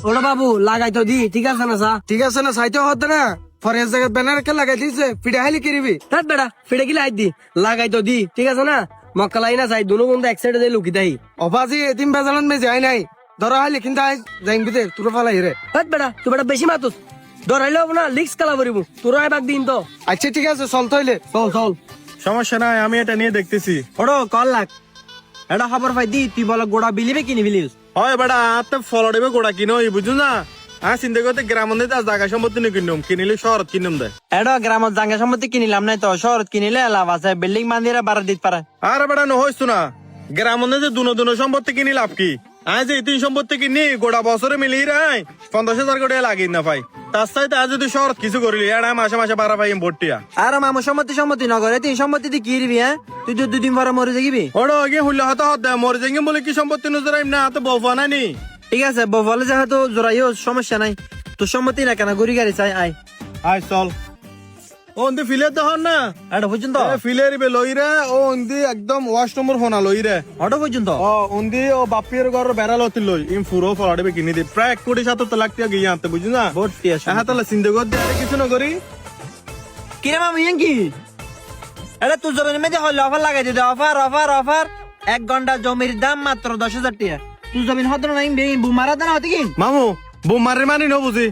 ওরা বাবু লাগাই তো দি, ঠিক আছে না সা? ঠিক আছে না চাইতে হতো না ফরেজ জায়গা ব্যানার কে লাগাই দিয়েছে পিঠা হাইলি কিরিবি তাত বেড়া ফিরে গিলে আই দি, লাগাই তো দি, ঠিক আছে না? মক্কালাই না চাই দুনো বন্ধু এক সাইডে দিয়ে লুকি দেই। অবাজি এদিন বেজালান মে যাই নাই ধরো হাইলি কিন্তু আই যাইম বিতে তুই ফালাই রে। তাত বেড়া তুই বেড়া বেশি মাতুস, ধরাইলেও না লিক্স কালা করিব, তোর আইবাক দিন তো। আচ্ছা ঠিক আছে চল তাইলে চল চল। সমস্যা নাই, আমি এটা নিয়ে দেখতেছি। ওড়ো কল লাগ, এটা খবর পাই দি তুই বল গোড়া বিলিবে কিনি বিলিস। হয় বেটা আত্ম ফল দেবে গোড়া কিনো বুঝু না। চিন্তা করতে গ্রাম জায়গা সম্পত্তি কিনুম, কিনিলে শহরত কিনুম দেয়। এটা গ্রামত জাঙ্গা সম্পত্তি কিনিলাম নাই তো, শহরত কিনিলে লাভ আছে, বিল্ডিং বান্ধিরা বাড়া দিতে পারে। আরে বেটা নহইছো না, গ্রাম যে দুনো দুনো সম্পত্তি কিনি লাভ কি? যে তিন সম্পত্তি কিনি গোটা বছরে মিলি রাই 50,000 কোটি লাগি না পাই। তার চাইতে আজ যদি শহরত কিছু করিলি এটা মাসে মাসে বাড়া পাই ভর্তিয়া। আর মামা সম্মতি নগরে তুই সম্মতি দিয়ে কি দিবি? হ্যাঁ তুই তো দুদিন পরে মরে যাবি। ওড়ো গিয়ে হুল্লা হতে হতে মরে যাই বলে কি সম্পত্তি নজরাইম না, তো বউফা নানি। ঠিক আছে বলে যেহেতু জোরাইও সমস্যা নাই, তোর সম্মতি না কেন গড়ি গাড়ি চাই আয়। আয় চল ও অন্দি ফিলের দহন না এটা পর্যন্ত ফিলের বে লইরে ও অন্দি একদম ওয়াশ নম্বর ফোনা লইরে অটো পর্যন্ত ও অন্দি ও বাপির ঘর বেড়া লতি লই ইম ফুরো ফলাড়ে কিনে দি প্রায় 1,70,000 টাকা গিয়ে আনতে বুঝি না। ভর্তি আছে হ্যাঁ তাহলে চিন্তা কর দিয়ে কিছু না করি। কিরে মামা ইয়াং কি এটা তুই জমির মধ্যে হলে অফার লাগাই দিতে, অফার অফার অফার 1 ঘন্টা জমির দাম মাত্র 10,000 টাকা। তুই জমিন হদ্র নাই বুমারা দানা হতে কি মামু বোমারে মানি ন বুঝি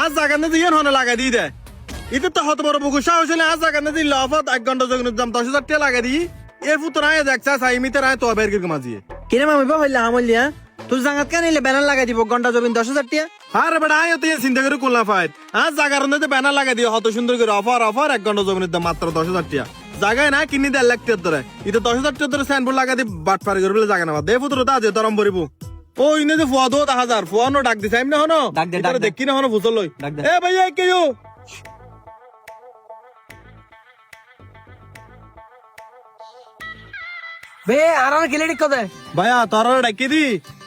আজ জাগানে দিয়ে হনে লাগাই দি দে ইতে তো হত বড় বুকু সাহস হলে আজ জাগানে দিল অফার 1 ঘন্টা জমির দাম 10,000 টাকা লাগাই দি এর ফুতরা দেখছা সাইমিতে রায় তো বের করে মাঝিয়ে। কিরে মামা বা হইলে আমলিয়া তুই জাঙ্গাত কেন নিলে ব্যানার লাগাই দিব ঘন্টা জমিন 10,000 টাকা। আরে বেটা আয় তুই চিন্তা করে কোলা ফাইট আজ জাগার মধ্যে ব্যানার লাগাই দিয়ে হত সুন্দর করে অফার অফার 1 ঘন্টা জমির দাম মাত্র 10,000 টাকা। জায়গায় না কিনি 1.5 লাখ টাকা ধরে এটা 10,000 টাকা ধরে সাইনবোর্ড লাগাই দি বাট পারি করে বলে জায়গা না দে ফুতরা তা যে তরম পরিব ও ইনে যে ফুয়া 2,000 ফুয়া নো ডাক দিছাইম না হনো এটা দেখি না হনো ফুসল লই এ ভাইয়া কেউ বে আর আর গেলে ঠিক কথা। ভাইয়া তোরা ডাকি দি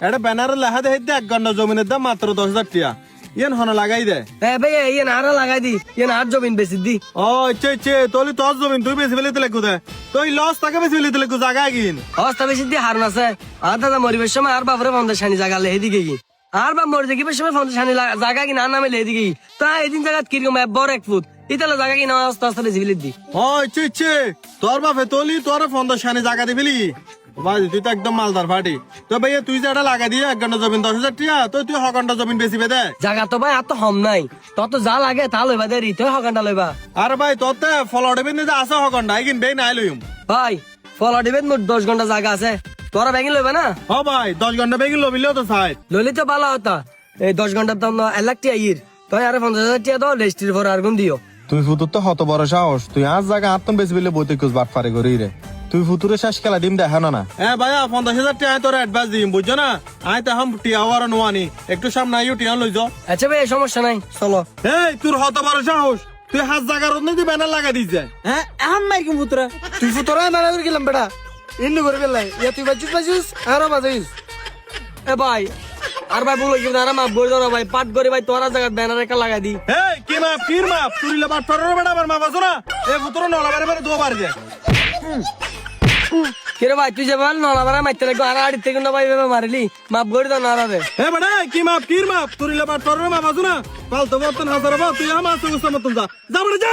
এটা ব্যানারে লেখা দে 1 ঘন্টা জমিনের দাম মাত্র 10,000 টাকা ইয়েন হনো লাগাই দে। হ্যাঁ ভাই ইয়ে আর লাগাই দি, ইয়ে আর জমিন বেশি দি। ও ইচ্ছে ইচ্ছে তোলি তোর জমিন তুই বেশি ফেলে দিলে কোথায় তুই লস টাকা বেশি ফেলে দিলে জায়গা কিন অবস্থা বেশি দি হার নাছে আর দাদা মরিবার সময় আর বাপরে 50 জায়গা লে এদিকে কি আর বাপ মরে দেখিবার সময় 50 জায়গা কিনা আর নামে এদিকে কি তা এদিন জায়গা কিরকম বড় 1 ফুট ইতালে জায়গা কিনা আস্তে আস্তে বেশি ফেলে দি। ও ইচ্ছে ইচ্ছে তোর বাপে তোলি তোর 50 জায়গা দি ফেলি বাজি তুই তো একদম মালদার ফাটি তো ভাইয়া তুই যে এটা লাগা দিয়ে 1 ঘন্টা জমিন 10,000 টাকা তো তুই 1 ঘন্টা জমিন বেশি বেদে জায়গা তো ভাই আর তো হম নাই, তত যা লাগে তা লইবা দেরি তুই হকানটা লইবা। আরে ভাই তোতে ফল অডেবে নে যে আছে 1 ঘন্টা কিন বে নাই লইম ভাই ফল দিবেন মোট 10 ঘন্টা জায়গা আছে, তোরা ব্যাংকে লইবা না? ও ভাই 10 ঘন্টা বেগিন লবিলেও তো চাই লইলে তো ভালো হতা, এই 10 ঘন্টার দাম 1 লাখ টাকা ইর তুই আর 50,000 টাকা দাও রেজিস্ট্রির পর আর গুম দিও। তুই ফুতুর তো হত বড় সাহস তুই আজ জায়গা আত্ম বেশি বেলে বইতে কুছ বাট পারে করি রে তুই ফুতুরে শেষ খেলা ডিম দেখা না হ্যাঁ ভাইয়া 50,000 টাকা তোর অ্যাডভান্স দিম বুঝছো না আয় তো হাম টিয়া ওয়ার নোয়ানি একটু সামনে আইও টিয়া লই যাও। আচ্ছা ভাই সমস্যা নাই চলো। এই তোর হত বড় সাহস তুই হাত জায়গার মধ্যে ব্যানার লাগা দিছে হ্যাঁ এখন মাইর কি পুত্রা তুই ফুতরা মারা করে গেলাম বেটা ইন্নু করে গেলাই ইয়া তুই বাজিস আরো বাজিস। এ ভাই আর ভাই বলো কি না মা বই দাও ভাই পাট করে ভাই তোরা জায়গা ব্যানার একটা লাগাই দি। এই কি মা ফির মা তুইলে বাট পারো বেটা আমার মা বাসো না এ ফুতর নলা বারে বারে দুবার যায় কিরে ভাই তুই যে বল নলা বারা মাইতে লাগো আর আড়ি থেকে না ভাই ভেবে মারলি মাপ করে দাও না রে। এ বেটা কি মা ফির মা তুইলে বাট পারো মা বাসো না পাল তো বর্তন হাজার বা তুই আমার সঙ্গে সমতন যা যা বেটা যা।